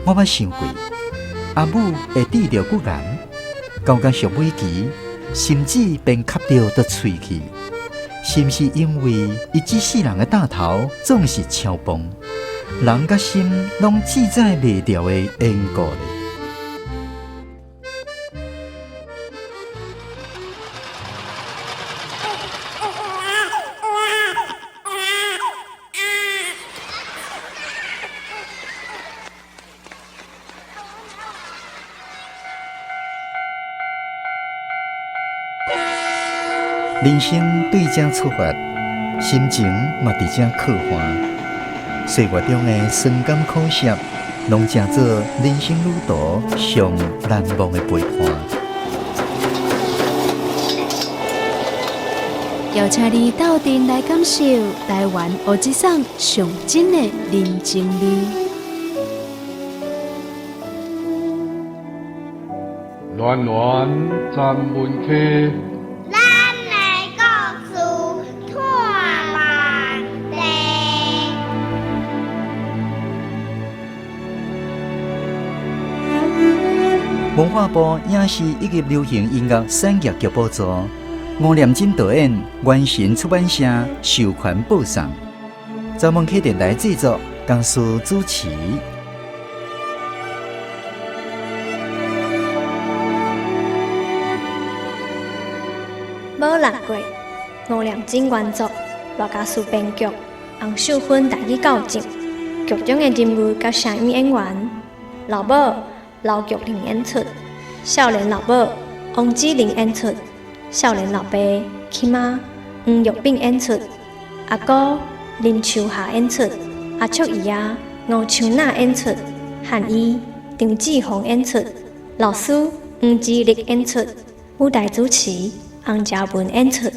我捌想过，阿母会治疗骨癌，到甲上尾期，甚至便吸到到喙去。是毋是因为伊这世人的大头总是超棒，人甲心拢记载袂掉的缘故呢？人生对这出发，心情嘛伫这刻画。岁月中的酸甘苦涩，拢成做人生旅途上难忘的陪伴。邀请你斗阵来感受台湾乌鸡桑上真的人情味。暖暖站门客。文化部影视以及流行音乐产业局补助，吴念真导演，原神出版社授权播送。专门客电台制作，江苏主持。无难过，吴念真原作，罗家书编剧，洪秀芬代理校正。剧中的人物甲声音演员，老母。老玉玲演出，少年老母王子玲演出，少年老爸起妈黄玉炳演出，阿姑林秋霞演出，阿叔姨仔吴秋娜演出，汉姨张志宏演出，老师黄志力演出，舞台主持洪嘉文演出。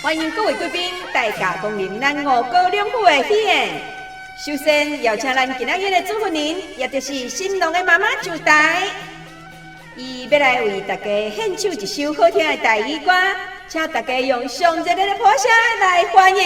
欢迎各位贵宾大驾光临咱五高两府的喜宴。首先邀请咱今仔日的主婚人，也就是新郎的妈妈上台，伊要来为大家献唱一首好听的台语歌，请大家用上热烈的掌声来欢迎。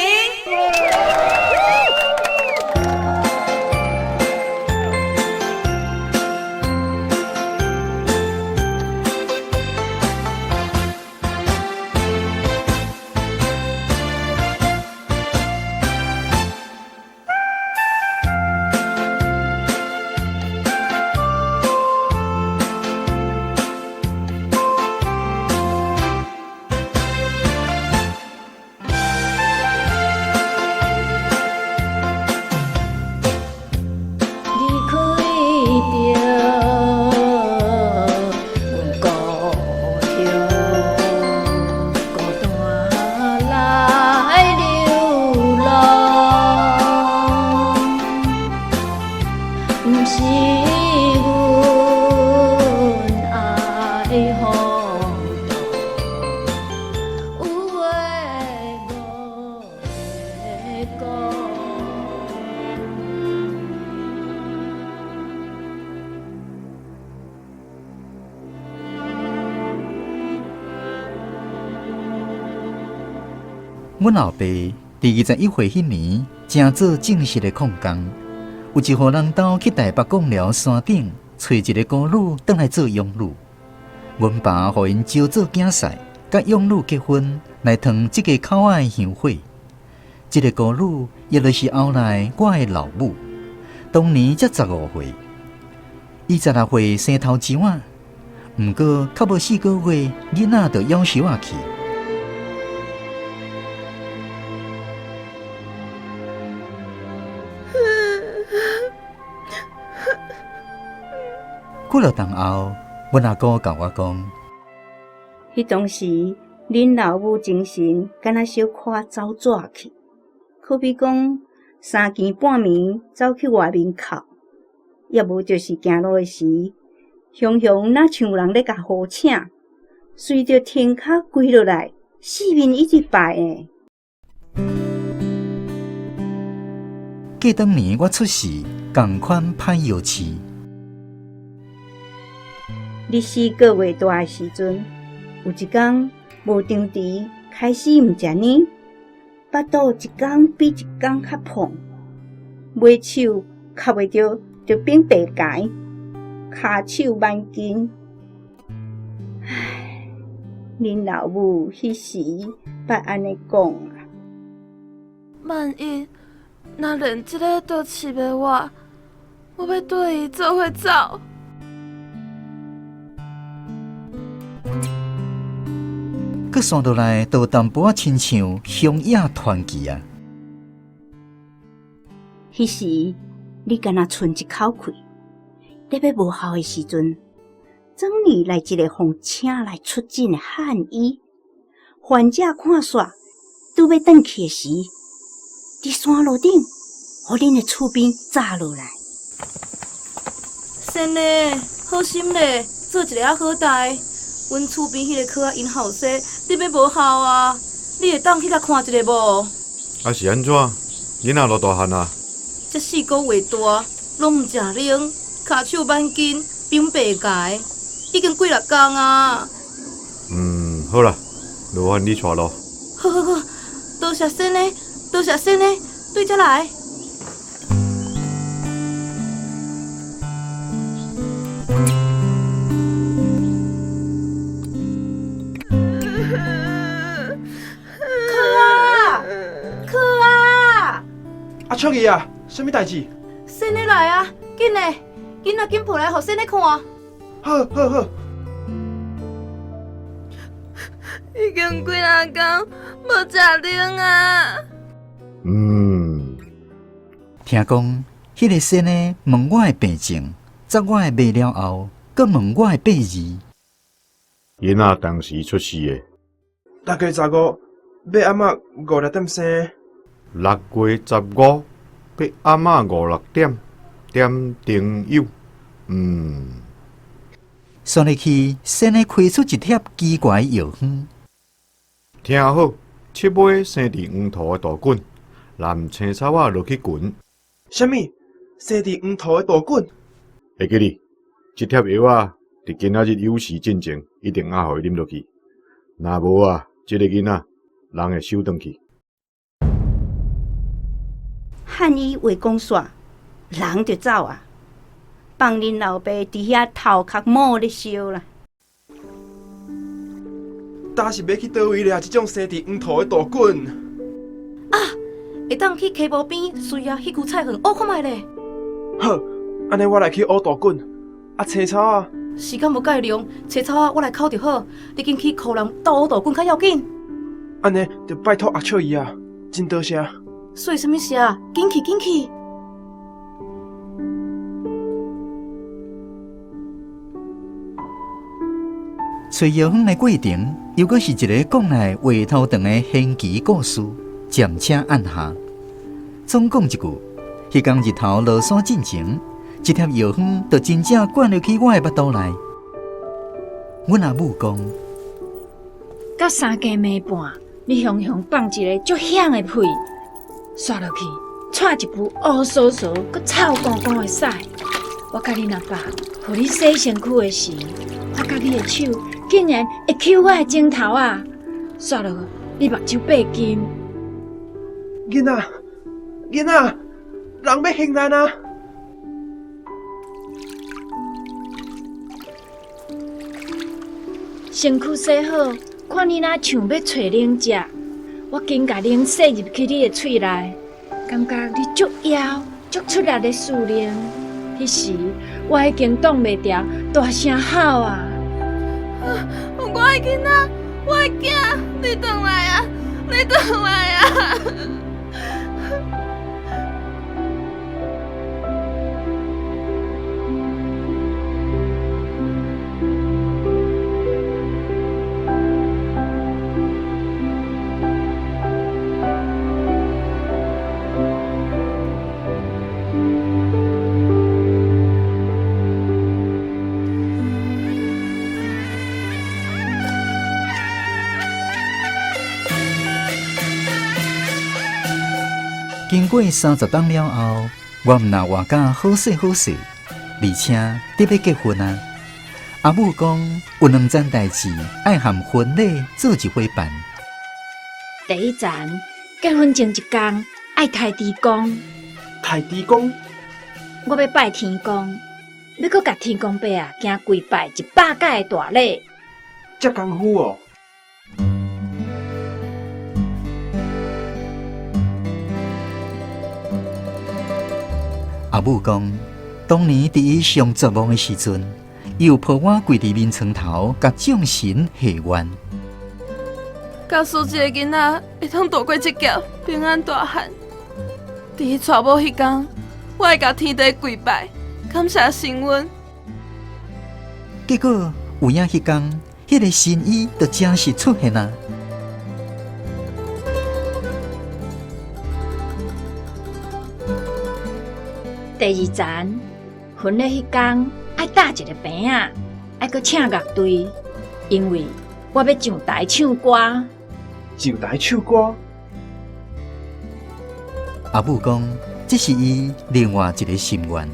阮后爸第21岁迄年，正做正式的矿工，有一户人兜去台北贡寮山顶找一个孤女，倒来做养女。阮爸互因招做囝婿，甲养女结婚，来烫这个口仔的香火。这个孤女也就是后来我的老母，当年才15岁，伊16岁生头前仔，毋过较无4个月，囡仔就夭寿啊去。过了当后，阮阿姑甲我讲，迄当时恁老母精神敢若小可走纸去，可比讲3更半暝走去外面哭，要无就是行路的时，雄雄若像人咧甲呼请，随着天骹跪落来，四面一直拜诶。过当年我出世，同款歹药饲。日4个月大的时阵，有一天无张弛，开始毋食奶，腹肚一天比一天较胖，尾手卡袂着就变白疸，骹手慢筋。唉，恁老母迄时捌安尼讲啊。万一若连即个都饲袂我，我要对伊做伙走。佮山倒来，都淡薄仔亲像乡野传奇啊！迄时你敢若剩一口气，在要无效的时阵，庄里来一个奉请来出诊的汉医，患者看煞，拄要转去的时，伫山路顶，互恁的厝边炸落来。先嘞，好心嘞，做一个仔好代。阮厝边迄个科仔因后生，你要无效啊？你会当去甲看一下无？啊是安怎？囡仔落大汉啊？这4个月大，拢毋食奶，骹手慢筋，变白疸，已经几6天啊。好啦，麻烦你带路。好，多谢先嘞，多谢先嘞，对遮来。阿秋姨啊，什么代志？先嘞来啊，紧嘞，囡仔紧抱来，互先嘞看。好。已经几6天无食奶啊。听讲，迄个先呢问我的病情，答我的病了后，佮问我的病字。囡仔当时出世的6月15，要暗仔5、6点生。6月15，要暗仔5、6点，点灯酉。算入去，先呢开出一帖奇怪的药方。听好，七尾生伫黄土的大滚，蓝青草仔落去滚。什么？生伫黄土的大滚？会记哩，这帖药啊，伫今仔日有事进前，一定要互伊啉落去。若无啊，这个囡仔人会收转去。汉医话讲煞，人就走啊，放恁老爸伫遐头壳摸咧烧啦。呾是要去倒位掠这种生伫黄土的大滚？啊，会当去溪埔边随啊迄区菜园挖看觅咧。好，安尼我来去挖大滚。啊，青草啊？时间无介长，青草啊，我来烤就好。你紧去互人倒挖大滚较要紧。安尼就拜托阿秋姨啊，真多谢。说什么事啊？紧去！找药方的过程，又阁是一个讲来话头长的仙奇故事，渐且按下。总讲一句，迄天日头落山进前，一帖药方就真正灌入去我的腹肚内。阮阿母讲，到3更暝半，你雄雄放一个足响的屁，刷落去，踹一部乌糟糟、佮臭干干的屎。我甲恁阿爸，互你洗身躯的时，我甲你的手竟然会揪我的指头啊！刷落去，你目睭8金。囡仔，人要行难啊！身躯洗好，看你若像要找奶食，我紧甲奶塞入去你的喙内，感觉你足枵、足出力的思念。迄时我已经挡袂住，大声喊啊！我的囡仔，我的囝，你回来啊！你回来啊！经过30冬了后，我毋但活甲好势好势，而且得要结婚啊！阿母讲有2件代志爱含婚礼做一伙办。第一站，结婚前1天爱抬猪公。抬猪公，我要拜天公，要搁甲天公伯啊行跪拜100届的大礼。遮功夫哦！阿母讲，当年伫伊上绝望的时阵，伊有抱我跪伫面床头，甲众神下愿。教书一个囡仔会通度过这劫，平安大汉。伫伊娶某迄天，我会甲天地跪拜，感谢神恩。结果有影迄天，迄个神医就真实出现啊！第二站，婚礼迄天爱搭一个饼仔，爱搁请乐队，因为我要上台唱歌。上台唱歌，阿母讲，这是伊另外一个心愿。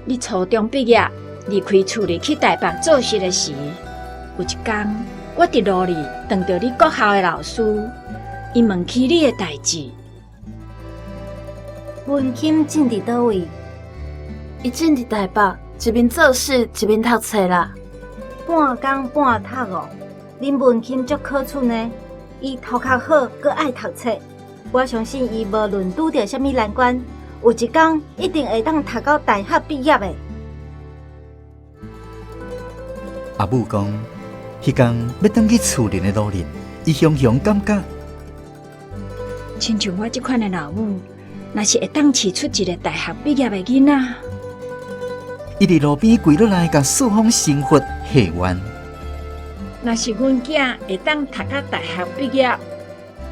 你初中毕业，离开厝里去台北做事的时，有一天，我伫路里撞到你国校的老师，伊问起你的代志。文钦进伫倒位？伊进伫台北，一边做事一边读册啦。半工半读哦。恁文钦足可取呢，伊头壳好，搁爱读册。我相信伊无论拄着什么难关，有一天一定会当读到大学毕业的。阿母讲，迄天要转去厝里的路里，伊雄雄感觉，亲像我这款的老母，若是会当饲出一个大学毕业的囡仔。伊伫路边跪落来，甲四方神佛下愿。若是阮囝会当读到大学毕业，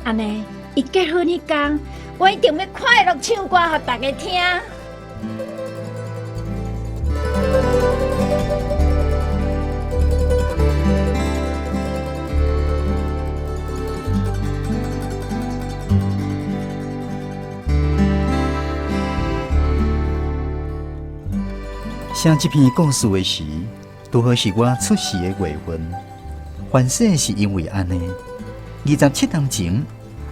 安尼伊结婚迄天，我一定要快乐唱歌互大家听。写这篇故事的时，拄好是我出世的月份。凡事是因为安尼。27年前，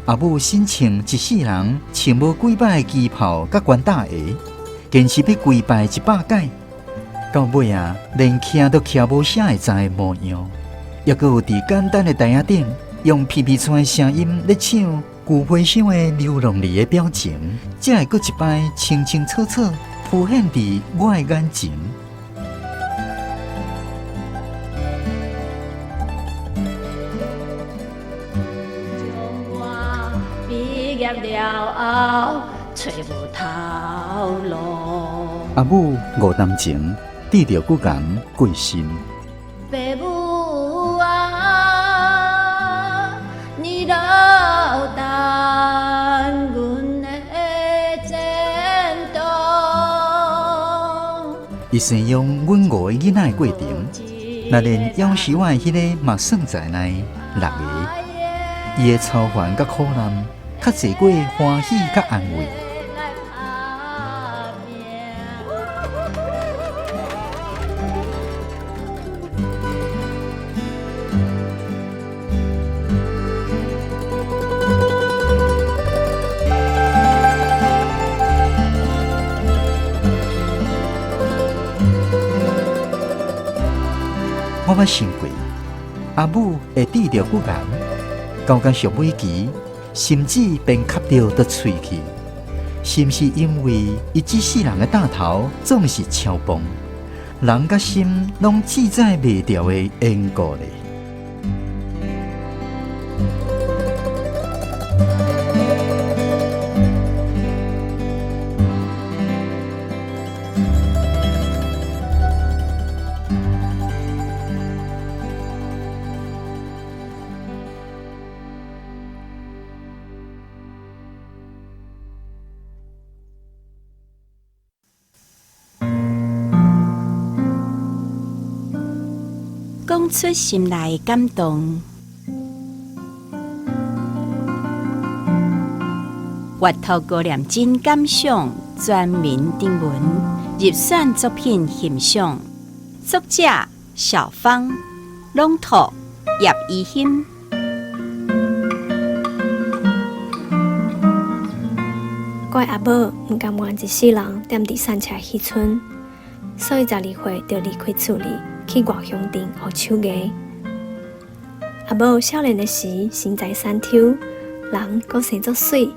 阿母申请一世人穿无几摆的旗袍甲冠大鞋，坚持要跪拜100届。到尾啊，连徛都徛无啥会知的模样，也阁有伫简单的台仔顶，用皮皮喘的声音咧唱旧花香的流浪里的表情，才会阁一摆清清楚楚浮现伫我的眼前。了后找无头路。阿母5年前得着骨癌过身。父母啊，你留等阮的前途。伊形容阮5个囡仔的过程，若连夭寿我的迄个嘛算在内6个。伊的操烦甲苦难，较侪过欢喜甲安慰。我捌想过，阿母会得着骨癌，到甲上尾期，甚至便吸着到喙去，是毋是因为伊这世人的大头总是超崩，人甲心拢记载袂掉的缘故咧？讲出心内的感动。阅读高念真感想全民定文入选作品欣赏，作者小芳，朗读叶怡欣。我阿母毋甘愿一世人踮伫山车渔村，所以12岁就离开厝里，去外乡镇学手艺。阿母少年的时身在山头，人阁生作水，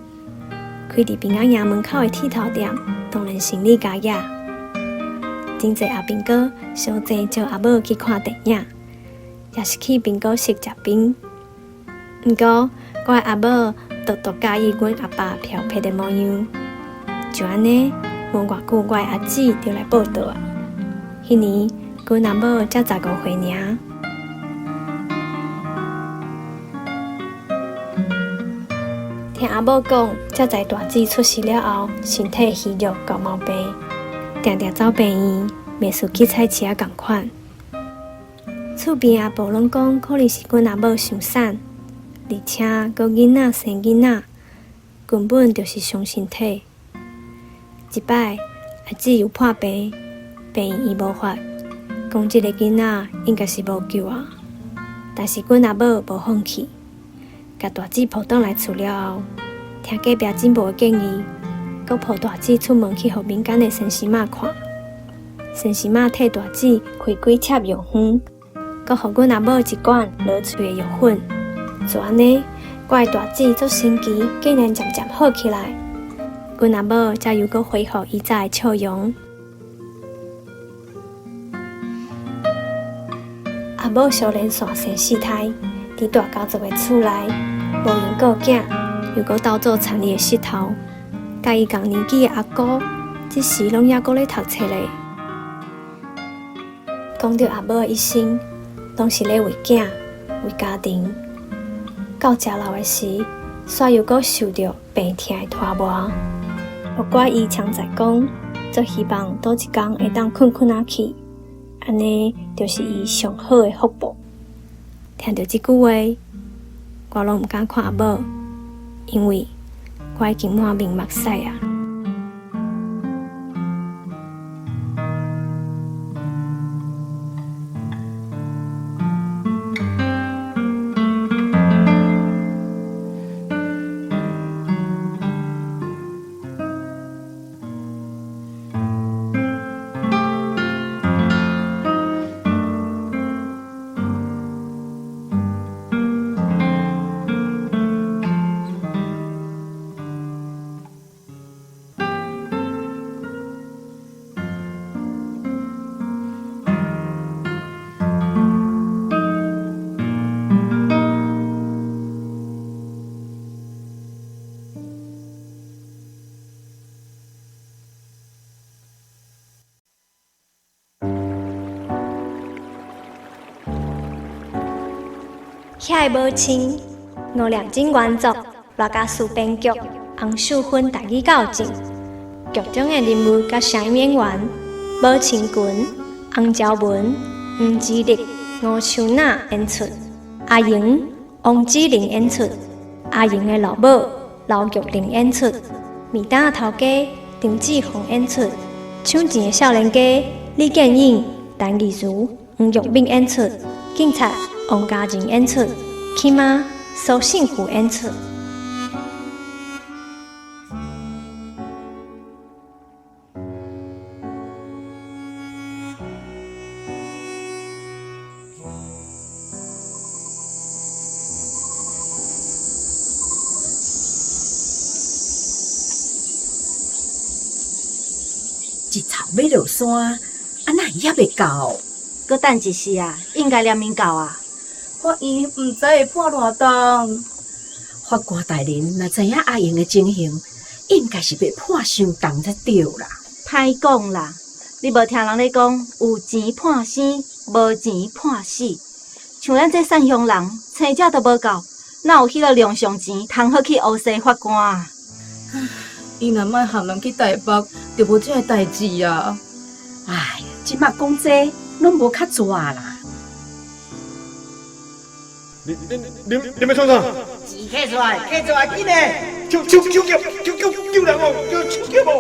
开伫平安爷门口的剃头店，当然生意佳雅。真侪阿兵哥相争招阿母去看电影，也是去兵哥室食冰。毋过我阿母独介意阮阿爸漂泊的模样，就安尼，无偌久，我阿姊就来报道啊。迄年，阮阿母才15岁尔。听阿母讲，才知大姊出世了后，身体虚弱，搞毛病，常常走病院，袂输去菜市啊共款。厝边阿婆拢讲，可能是阮阿母伤瘦，而且佮囡仔生囡仔，根本就是伤身体。一摆阿姊有破病，病院医无法，讲即个囡仔应该是无救啊。但是阮阿母无放弃。甲大姊抱倒来厝了后，听隔壁进步的建议，佮抱大姊出门去互民间的先生妈看。先生妈替大姊开几帖药方，佮互阮阿母一罐落喙的药粉。就安尼，我的大姊做神奇，竟然渐渐好起来。阮阿母才又佮恢复以前的笑容。阿母少年线生4胎，伫大家族的厝内。无闲顾囝，又搁斗做田里的石头，甲伊共年纪的阿姑，即时拢还搁咧读册咧。讲到阿母的一生，拢是咧为囝、为家庭。到食老的时，煞又搁受着病痛的拖磨。不怪伊常在讲，做希望倒一天会当困仔去，安尼就是伊上好的福报。听到即句话，我拢毋敢看阿母，因为我已经满面目屎啊。遐个母亲，5念真原作，罗家书编剧，洪秀芬台语校正，剧中的人物甲声音演员：母亲群、洪昭文、黄之丽、吴秋娜演出；阿莹、王子玲演出；阿莹的老母刘玉玲演出；面档的头家张志宏演出；抢钱的少年家李建英、陈义如、黄玉敏演出；警察王家仁演出，起妈苏信福演出。一草要落山，啊哪也袂到？搁等一时啊，应该连面到啊。法院毋知会判偌重。法官大人若知影阿英的情形，应该是被判伤重才对啦。歹讲啦，你无听人咧讲，有钱判生，无钱判死。像咱这善乡人，生者都无够，哪有迄个量上钱通好去乌西法官啊？伊若莫含人去台北，就无这个代志啊！哎，即马讲这拢无较抓啦。你们创啥？钱摕出来，摕出来，紧嘞！救人哦！救劫哦！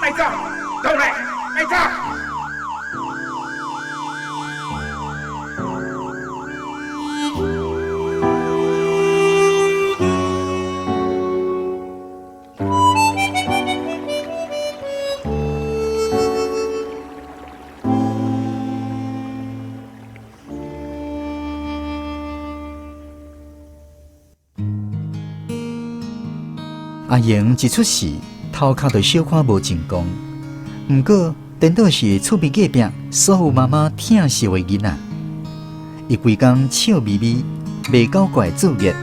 卖走，走来，卖走！阿英一出事，头壳就小可无成功。毋过，颠倒是厝边隔壁所有妈妈疼惜的囡仔。伊规工笑眯眯，袂搞怪作孽，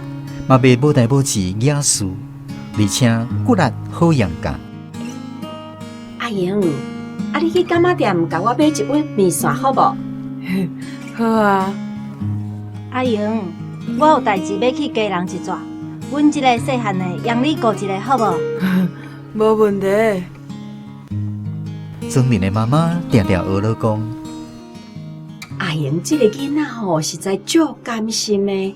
嘛袂无代无志惹事，而且骨力好养家。阿英，你去干妈店甲我买一碗面线好无？好啊。阿英，我有代志要去家人一撮。阮一个细汉的，让你顾一个好无？无问题。庄林的妈妈定定学了讲：阿英，这个囡仔吼实在足甘心的。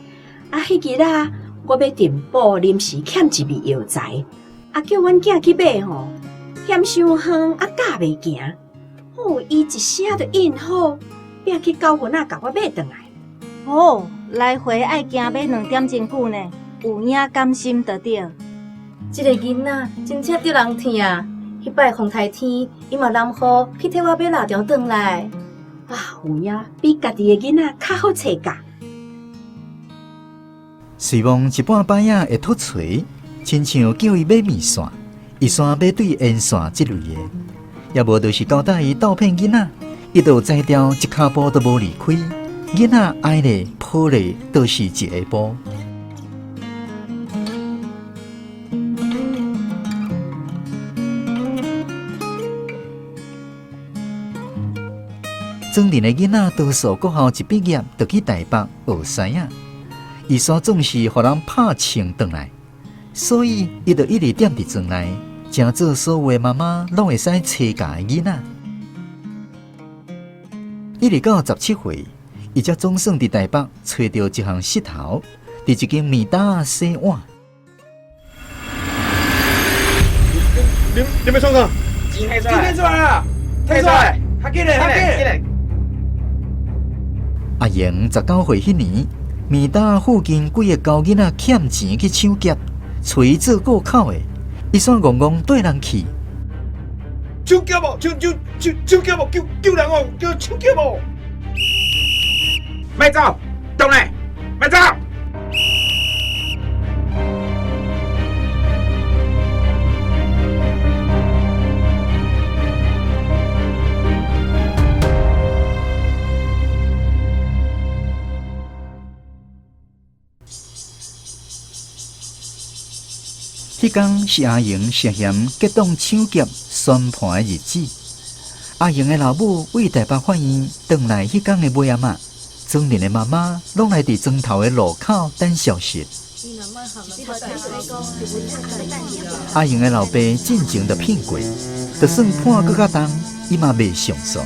迄日啊，我要订补临时欠一味药材，叫阮囝去买吼，嫌伤远，教袂行。伊一声就应好，拼去交份甲我买转来。来回爱行买2点钟久呢。有影甘心就对。这个囡仔真正着人疼啊！迄摆风台天，伊嘛淋雨去替我买辣条转来。有影比家己的囡仔较好找教。随望一半摆仔会脱嘴，亲像叫伊买面线，伊煞买对烟线之类的，也无就是交代伊盗骗囡仔，伊就栽掉一骹步都无离开。囡仔挨咧抱咧，都是一下晡。庄林的囡仔多数国校一毕业就去台北学师啊，伊所总是互人拍枪转来，所以伊就一直踮伫庄内，诚做所有的妈妈拢会使找教的囡仔。一直到17岁，伊才总算伫台北找到一项石头，伫一间面搭洗碗。你们创啥？钱摕出来啊！摕出来！较紧嘞！阿英19岁迄年，面搭附近几个高囡仔欠钱去抢劫，找伊做过口的，伊煞戆戆对人去。抢劫哦！抢劫哦！救人哦！叫抢劫哦！卖走，动来，卖走！迄天是阿英涉嫌结党抢劫宣判的日子。阿英的老母为台北法院转来迄天的尾仔仔，庄林的妈妈拢来伫庄头的路口等消息。阿英的老爸进前就骗过，就算判搁较重，伊嘛袂上诉，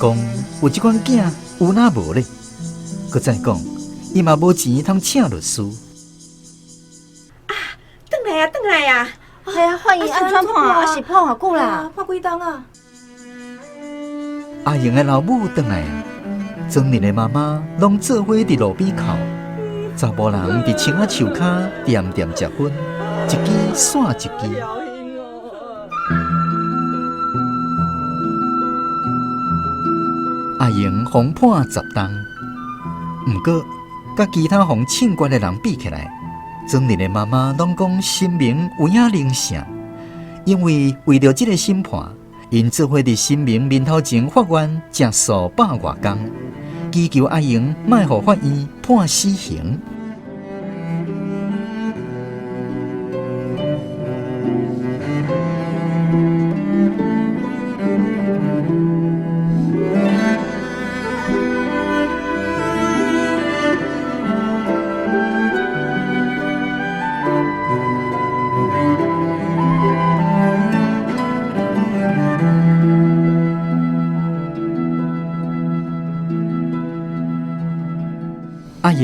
讲有即款囝有哪无咧？搁再讲，伊嘛无钱通请律师。转来啊！系啊，法院安怎判？是判偌久啦？判几档啊？阿英的老母转来啊，庄林的妈妈拢做伙伫路边哭，查甫人伫青仔树骹点点食薰，一支散一支。阿英红判10档，毋过甲其他互抢劫的人比起来，庄林的妈妈拢讲心明有影灵性，因为着这个审判，因做伙伫新明面头前法院食数100多天，祈求阿英莫互法院判死刑。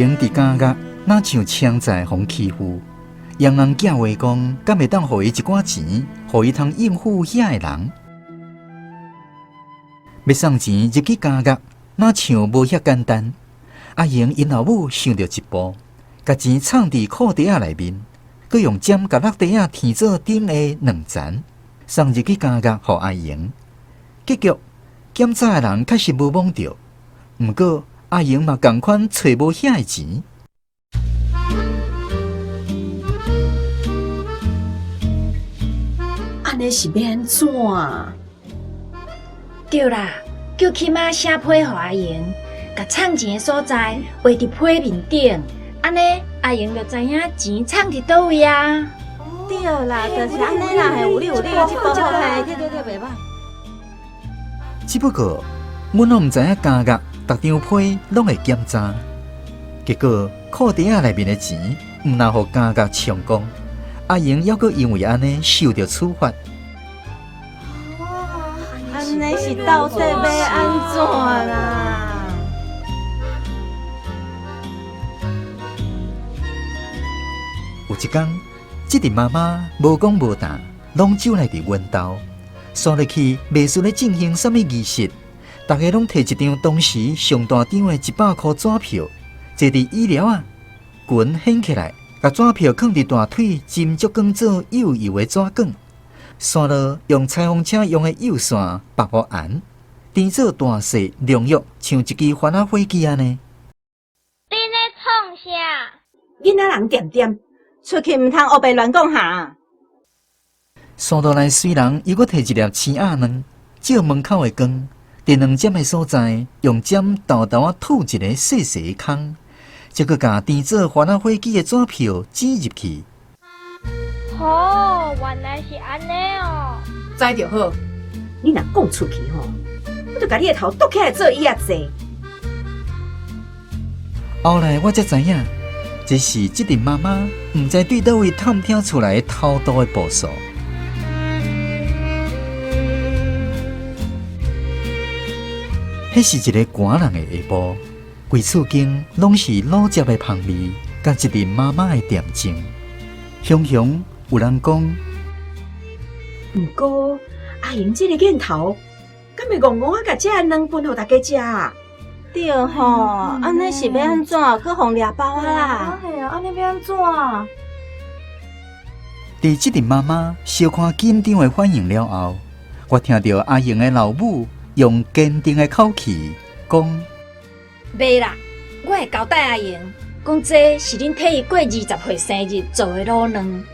英伫家家哪像枪在互欺负，洋人寄话讲，敢会当互伊一寡钱，互伊通应付遐个人。要送钱入去家家，哪像无遐简单。阿英因老母想到一步，甲钱藏伫裤袋仔内面，佮用针甲落袋仔填做顶下2层，送入去家家互阿英。结局检查的人确实无摸到，毋过阿英嘛共款找无遐个钱。安尼是要安怎？对啦，叫起码写批互阿英，甲藏钱的所在画伫批面顶，安尼阿英就知影钱藏伫倒位啊。对啦，就是安尼啦，有理，这个对，袂歹。只不过，阮拢毋知影家家逐张批拢会检查，结果裤袋仔内面的钱毋若互家家充公，阿英还阁因为安尼受到处罚。安尼是到底要安怎啦？有一天，这阵妈妈无讲无答，拢走来伫阮兜，刷入去袂输咧进行什么仪式，大家拢摕一张当时上大张的100块纸票，坐伫椅料啊，裙掀起来，甲纸票放伫大腿，金竹竿做幼幼的纸管，刷落用裁缝车用的幼线绑好沿，填做大细量约，像一支番仔火机安尼。你咧创啥？囡仔人点点，出去毋通黑白乱讲哈。山道内虽然又搁摕一粒青鸭卵，照门口的光，伫2尖的所在，用针豆豆啊吐一个细细的孔，再搁甲填做番仔火机的纸票挤入去。哦，原来是安尼哦。知就好。你若讲出去吼，我就甲你的头剁起来做椅仔坐。后来我才知影，这是这阵妈妈毋知对倒位探听出来偷渡的步数。迄是一个寒人的下晡，规厝间拢是老汁的香味，甲一阵妈妈的恬静。雄雄有人讲，毋过阿英这个镜头，敢会戆戆啊，甲这2分互大家食啊？对吼，安尼是要安怎？去互掠包啊啦！系啊，安尼要安怎？伫这阵妈妈小看紧张的反应了后，我听到阿英的老母用坚定的口气讲：袂啦，我会交代阿英，讲这是恁替伊过20岁生日做的卤卵，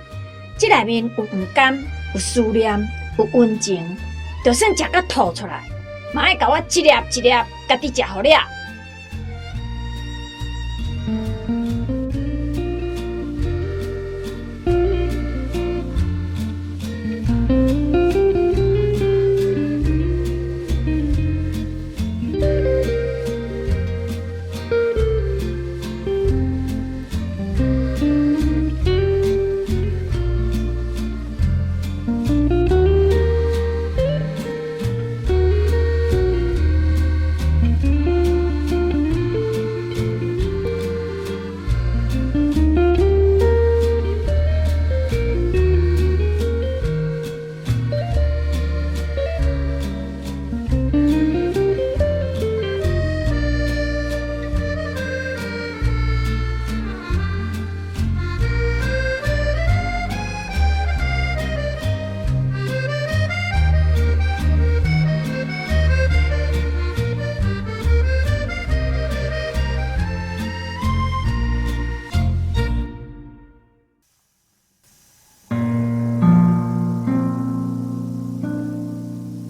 这内面有唔甘，有思念，有温情，就算食到吐出来，嘛爱甲我一粒一粒家己食好了。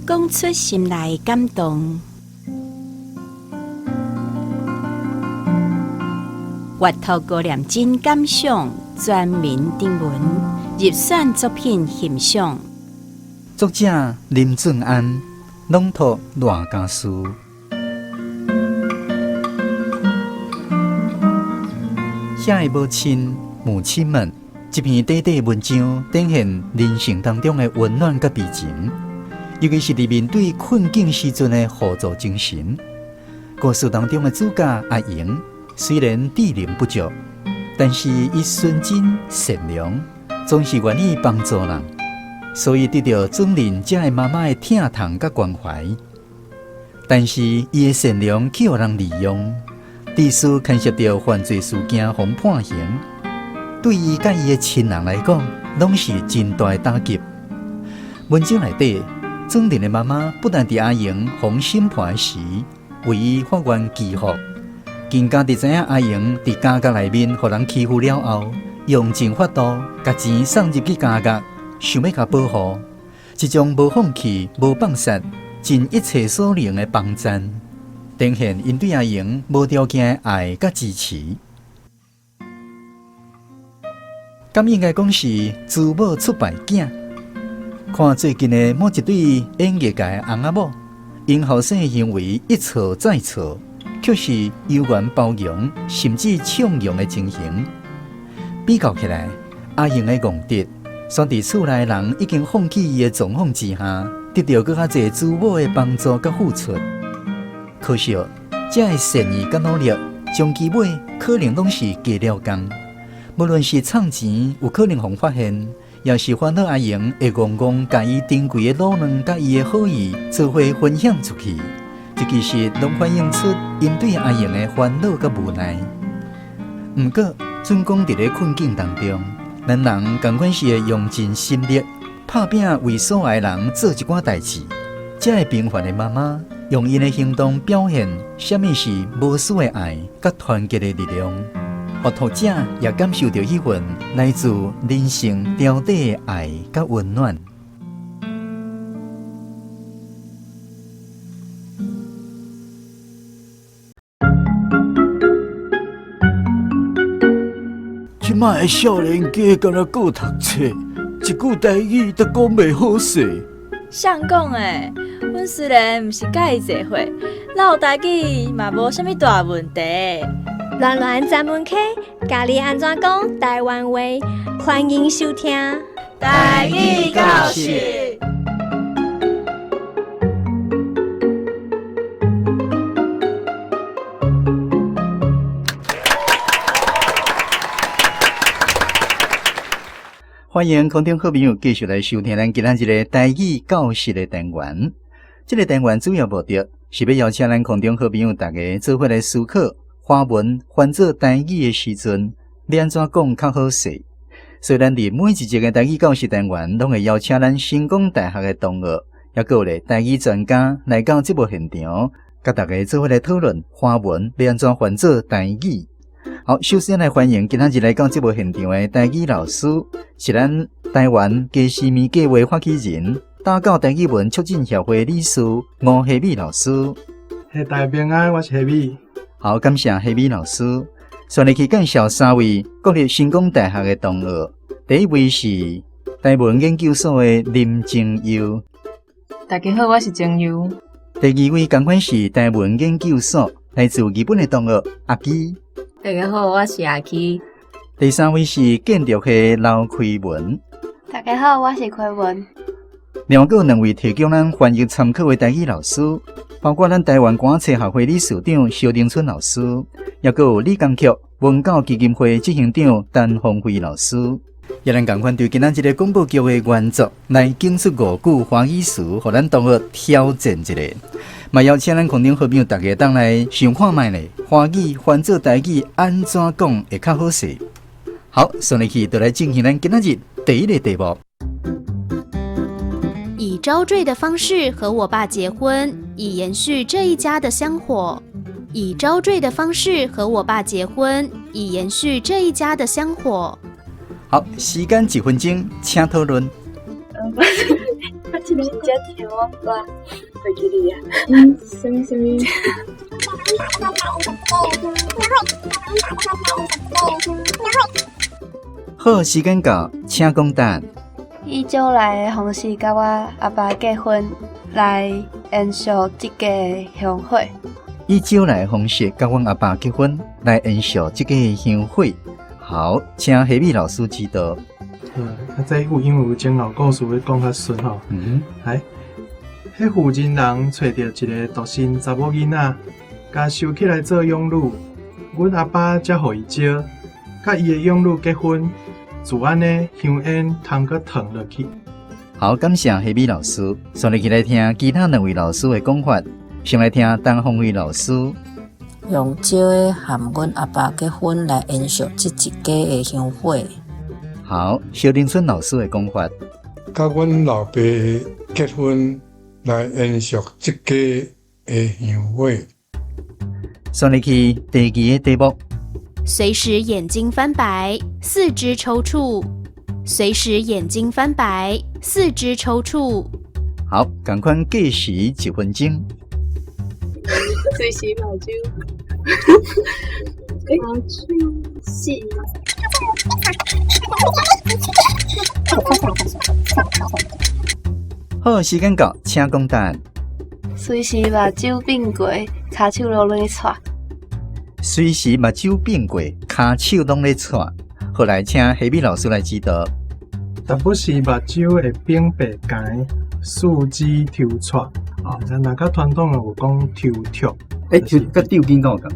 讲出心内感动，阅读高念真感想，全民订文入选作品欣赏。作者林正安，朗读赖家书。遐的母亲、母亲们，这篇短短文章展现人生当中的温暖甲悲情。尤其是伫面对困境时阵的互助精神。故事当中的主角阿莹，虽然智能不足，但是伊纯真善良，总是愿意帮助人，所以得到总人这个妈妈的疼痛甲关怀。但是伊的善良去互人利用，致使牵涉到犯罪事件，互判刑，对伊甲伊的亲人来讲，拢是真大的打击。文章内底，总人的妈妈不但伫阿莹互审判时为伊发愿祈福，更加伫知影阿莹伫家家内面互人欺负了后，用尽法度甲钱送入去家家，想要甲保护，一种无放弃、无放杀、尽一切所能的帮赞，呈现因对阿莹无条件的爱甲支持。敢应该讲是自母出败囝。看最近的某一对演艺界的翁仔某，因后生的行为一错再错，却是有缘包容，甚至纵容的情形。比较起来，阿莹的功德，选伫厝内人已经放弃伊的状况之下，得到更较侪自母的帮助甲付出。可惜，这个善意甲努力，终其尾可能拢是假了工。无论是创钱有可能互发现，也是烦恼阿莹会戆戆甲伊珍贵的卤卵甲伊的好意做伙分享出去，这其实拢反映出因对阿莹的烦恼甲无奈。毋过，准讲伫咧困境当中，咱人同款是会用尽心力，拍拼为所爱人做一寡代志。这个平凡的妈妈，用因的行动表现什么是无私的爱甲团结的力量。互读者也感受到迄份来自人性调底的爱甲温暖。即摆的少年家敢若顾读册，一句台语都讲袂好势。谁讲的？阮虽然毋是介意聚会，唠台语嘛无啥物大问题。乱乱专门客，教你安怎讲台湾话，欢迎收听台语教室。欢迎空中好朋友继续来收听咱今仔日的台语教室的单元。这个单元主要目的是要邀请咱空中好朋友大家做伙来思考。华文翻做台语的时阵，要安怎讲较好势？所以咱伫每一集的台语教室单元，拢会邀请咱成功大学的同学，也有咧台语专家来到节目现场，甲大家做伙来讨论华文要安怎翻做台语。好，首先来欢迎今仔日来到节目现场的台语老师，是咱台湾家事面计划发起人、打教台语文促进协会理事吴希美老师。大家平安，我是希美。好，感谢希美老师。顺利去介绍三位国立成功大学的同学。第一位是台文研究所的林正佑。大家好，我是正佑。第二位同款是台文研究所来自日本的同学阿基。大家好，我是阿基。第三位是建筑系刘开文。大家好，我是开文。另外有两位提供咱翻译参考的台语老师，包括咱台湾歌册学会理事长萧定春老师，也有理工局文教基金会执行长陈鸿辉老师。也咱同款对今仔日个广播剧的原作来讲出5句华语词，互咱同学挑战一下。嘛邀请咱空中好朋友大家当来想看卖咧，华语翻做台语安怎讲会较好势？好，顺利去就来进行咱今仔日第一个题目。以招赘的方式和我爸结婚，以延续这一家的香火。以招赘的方式和我爸结婚，以延续这一家的香火。好，时间1分钟，请讨论。我真是真听我爸会记你啊。什么？好，时间到，请讲答案。以招来的方式甲我阿爸结婚，来延续这个香火。以招来的方式甲阮阿爸结婚，来延续这个香火。好，请希美老师指导。这有因为有前后故事要讲较顺吼。来，迄负责人找到一个独身查某囡仔，甲收起来做养女，阮阿爸才互伊招，甲伊的养女结婚，自安尼香烟通阁烫落去。好，感谢黑米老师。先来来听其他两位老师的讲法。先来听陈宏伟老师。用招的和阮阿爸结婚来延续这一家的香火。好，萧林春老师的讲法。甲阮老爸结婚来延续这家的香火。先来去第二个题目。随时眼睛翻白，四肢抽搐。随时眼睛翻白，四肢抽搐。好，赶快计时1分钟。随时目睭，目睭是。好，时间到，请讲答案。随时目睭变过，骹手拢咧喘。随时目睭变过，骹手拢咧喘。后来请黑米老师来指导。但不是目睭会变白皙，四肢抽搐。咱若较传统有讲抽搐。甲抽筋敢有共？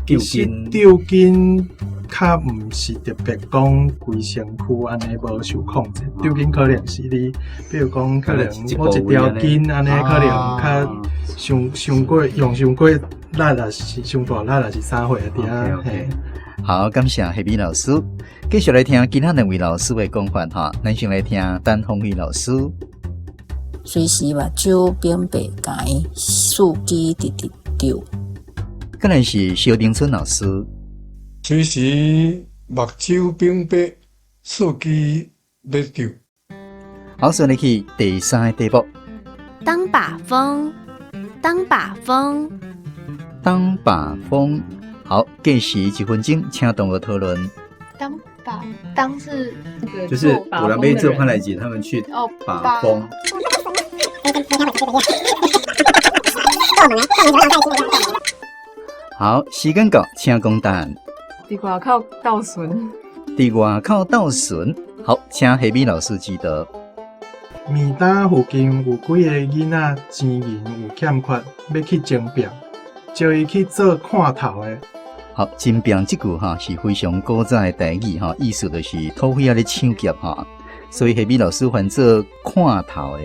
其实抽筋较毋是特别讲规身躯安尼无受控制，抽筋可能是你，比如讲可能某一条筋安尼可能较伤过用伤过力，也是伤大力，也是啥货伫啊。好，感谢黑米老师。继续来听其他两位老师的讲法哈。咱先来听陈宏伟老师。随时目睭变白皙，四肢直直抖。再来是萧丁春老师。随时目睭变白，四肢要抖。好，先来去第三个题目。当把风，当把风，当把风。好，计时1分钟，请同学讨论。当是就是有人被这潘来姐他们去把风。好，时间到，请讲答案。伫外口斗巡。伫外口斗巡。好，请黑米老师指导。面搭附近有几个囡仔钱银有欠缺，要去争辩，叫伊去做看头的。好，争辩这句哈是非常古早的台语哈，意思就是土匪仔咧抢劫哈，所以黑米老师换做看头的。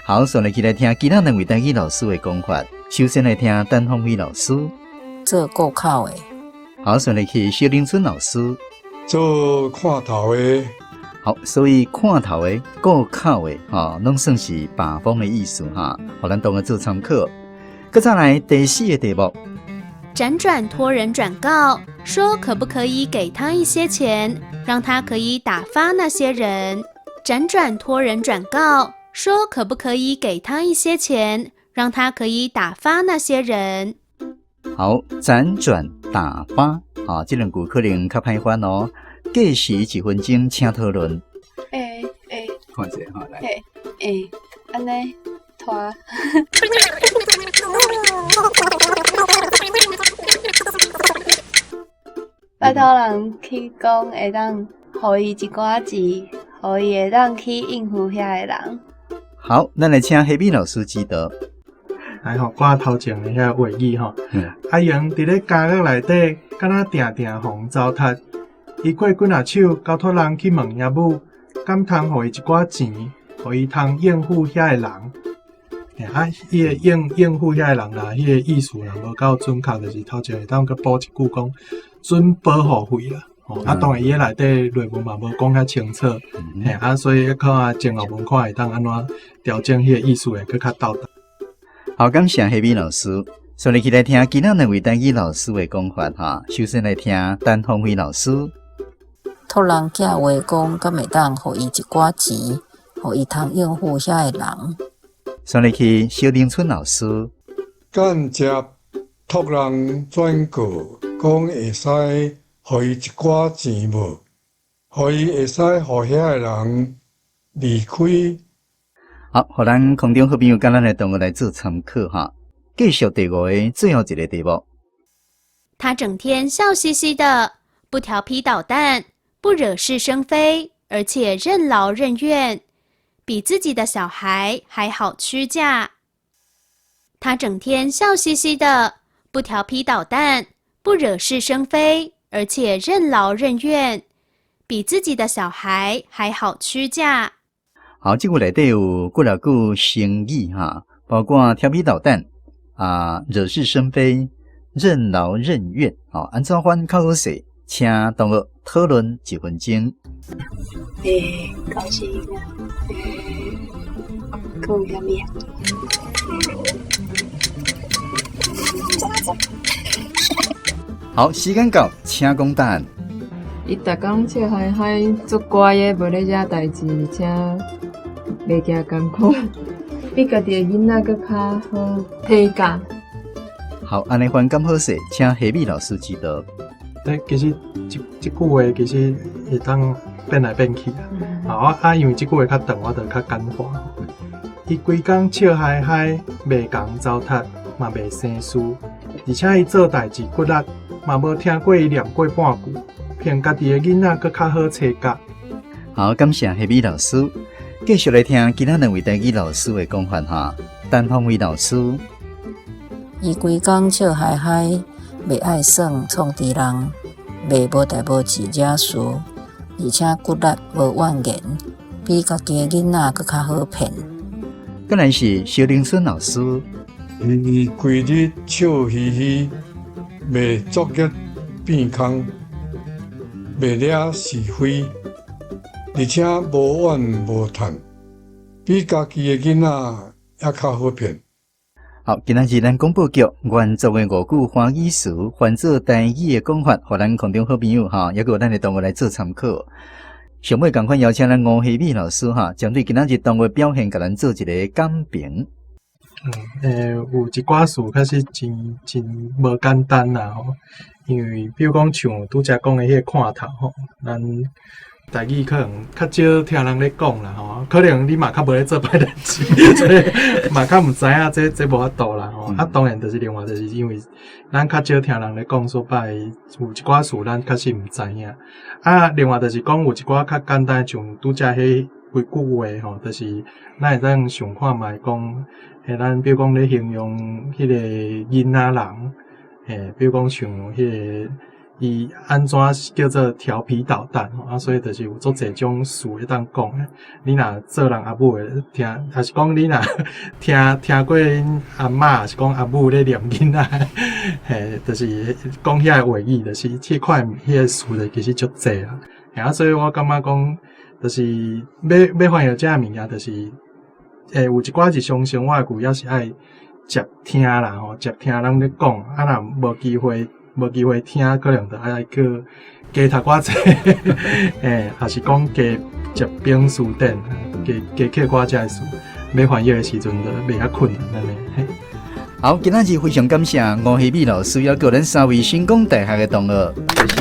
好，所以来听其他两位台语老师的讲法。首先来听陈宏伟老师。做顾口的。好，所以来去萧林春老师。做看头的。好，所以看头的、顾口的哈，拢算是把风的意思哈，互咱同学做参考。搁再来第4个题目。辗转托人转告，说可不可以给他一些钱，让他可以打发那些人。辗转托人转告，说可不可以给他一些钱，让他可以打发那些人。好，辗转打发啊，这两句可能较歹翻哦。计时1分钟，请讨论。看一下哈，来。安尼拖。拜托人去讲会当，互伊一寡钱，互伊会当去应付遐个人。好，咱来请黑米老师指导。来吼，我头前的遐话语吼，阿阳伫咧家乐内底，敢若定定互糟蹋。伊过几若手，交托人去问爷母，敢通互伊一寡钱，互伊通应付遐个人。伊个应付遐个人啦，迄个意思啦，无够准确，就是头前会当佮补一句讲准保护费啦。当然伊个内底内文嘛无讲较清楚，所以看前后文看会当安怎调整迄个意思会佮较到达。好，感谢黑米老师。所以来听其他两位台语老师的讲法哈。首先来听陈宏伟老师。托人假话讲，敢会当互伊一寡钱，互伊通应付遐个人。先来去萧林春老师。间接托人转告，讲会使互伊一寡钱无，互伊会使互遐个人离开。好，互咱空中好朋友跟咱的同学来做参考哈。继续第5个最后一个题目。他整天笑嘻嘻的，不调皮捣蛋，不惹是生非，而且任劳任怨，比自己的小孩还好屈驾。他整天笑嘻嘻的，不调皮捣蛋，不惹是生非，而且任劳任怨，比自己的小孩还好驱驾。好，这句内底有几多句成语哈，包括调皮捣蛋惹是生非、任劳任怨。安怎翻较好势？请同学讨论1分钟。高兴啊！讲什么？好，时间到，请讲答案。伊逐工笑嗨嗨，足乖的，无咧惹代志，而且袂惊艰苦，比家己的囡仔搁较好体教。好，安尼反感好势，请夏美老师指导。其实这句话其实会当变来变去因为这句话较长，我就较简化。伊规工笑嗨嗨，袂共糟蹋，嘛袂生事，而且伊做代志骨力，嘛无听过伊念过半句，骗家己的囡仔搁较好车教。好，感谢夏美老师。继续来听其他2位台语老师的讲法哈。单方位老师，伊规工笑嗨嗨，袂爱耍创治人，袂无代无志惹事，而且骨力无怨言，比家己的囡仔搁较好骗。再来是萧凌春老师，伊规日笑嘻嘻，袂作业变空，袂惹是非，而且无怨无叹，比家己的囡仔还较好骗。好，今仔日咱广播剧原作的5句华语词，换做台语的讲法，互咱空中好朋友也有咱的同学来做参考。上尾赶快邀请咱吴夏美老师针对今仔日同学表现，甲咱做一个感评。有一寡事确实真无简单啦因为比如讲像拄则讲的迄个看头咱台语可能较少听人咧讲啦可能你嘛较无咧做歹代志，所以嘛较毋知影这无法度啦当然就是另外就是因为咱较少听人咧讲所摆有一寡事咱确实毋知影另外就是讲有一寡较简单像拄则迄几句话就是咱会当想看卖讲咱比如讲咧形容迄个囡仔人比如讲像迄个伊安怎叫做调皮捣蛋所以就是有足侪种事会当讲你若做人阿母的听，还是讲你若听过恁阿嬷，还是讲阿母咧念囡仔，就是讲遐个话语，就是迄块迄个事的其实足侪啦。所以我感觉讲，就是要翻译这物件，就是有一寡日常生活的句，也是爱接听啦接听人咧讲，若无机会听，可能就爱去加读寡济，还是讲加接兵书典，加去寡济事，要翻译的时阵就袂遐困难安尼。好，今仔日非常感谢吴夏美老师，也个咱3位成功大学的同学，谢谢。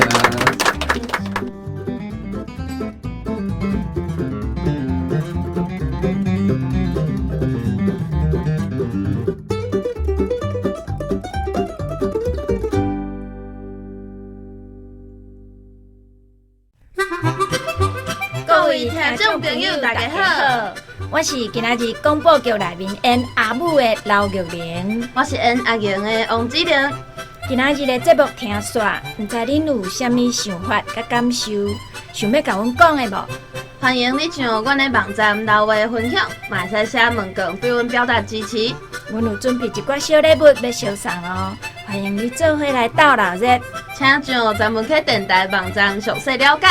各位听众朋友，大家好，我是今仔日广播剧内面演阿母的刘玉玲，我是演阿莹的王子玲。今仔日的节目听煞，唔知恁有啥物想法甲感受，想要甲阮讲的无？欢迎你上阮的网站留话分享，嘛会使写问卷对阮表达支持。阮有准备一寡小礼物要烧送哦，欢迎你做伙来斗热热，请上咱们去电台网站详细了解。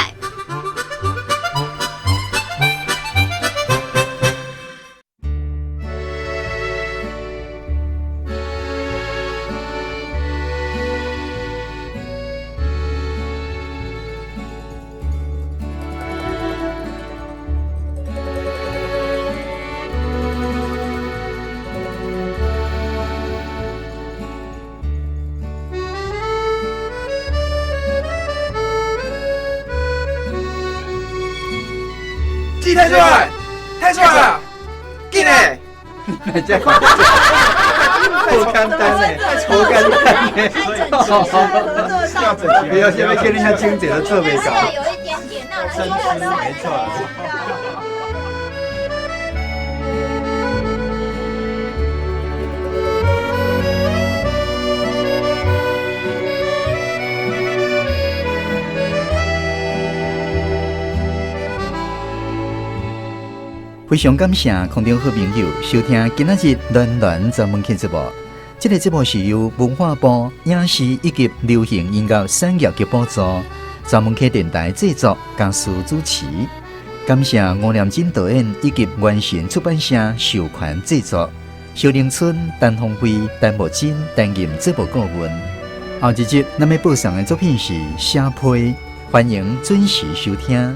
太帅了，太帅了，紧嘞！这好简单嘞，好简单嘞，不要现在跟人家精简的特别高，有一点点，那真是没错。非常感谢空中好朋友收听今仔日暖暖专门节目。这个节目是由文化部影视以及流行音乐产业局补助，专门客电台制作、家属主持。感谢吴念真导演以及原神出版社授权制作。小林村、陈鸿辉、陈木真担任节目顾问。后一集咱要播送的作品是《写批》，欢迎准时收听。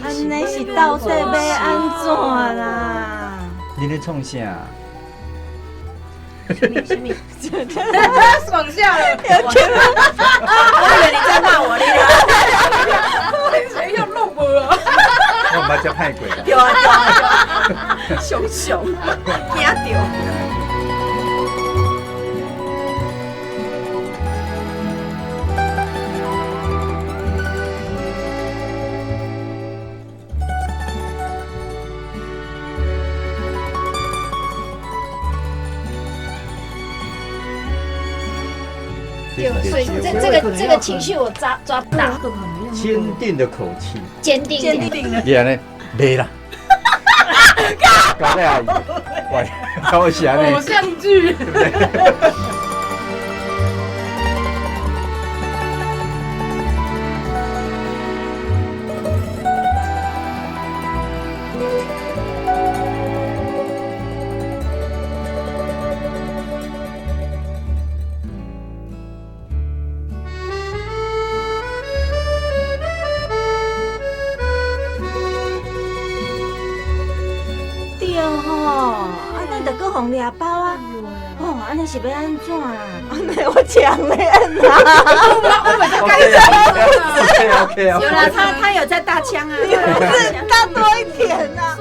安尼是到底要安怎啦？你咧创啥？什么？爽下了！我以为你在骂我呢。谁要弄我啊？我唔捌食派过啦。对啊，熊熊，惊到。所以这个情绪我抓不到。坚定的口气，坚定的。也呢，没啦。搞在阿姨，喂，搞我想呢。偶像剧，对不对？红掠包啊！哦，安尼是要安怎啦？安尼我抢嘞啦！我每次跟你OK， 有啦，他有在大枪啊，是大多一点啊。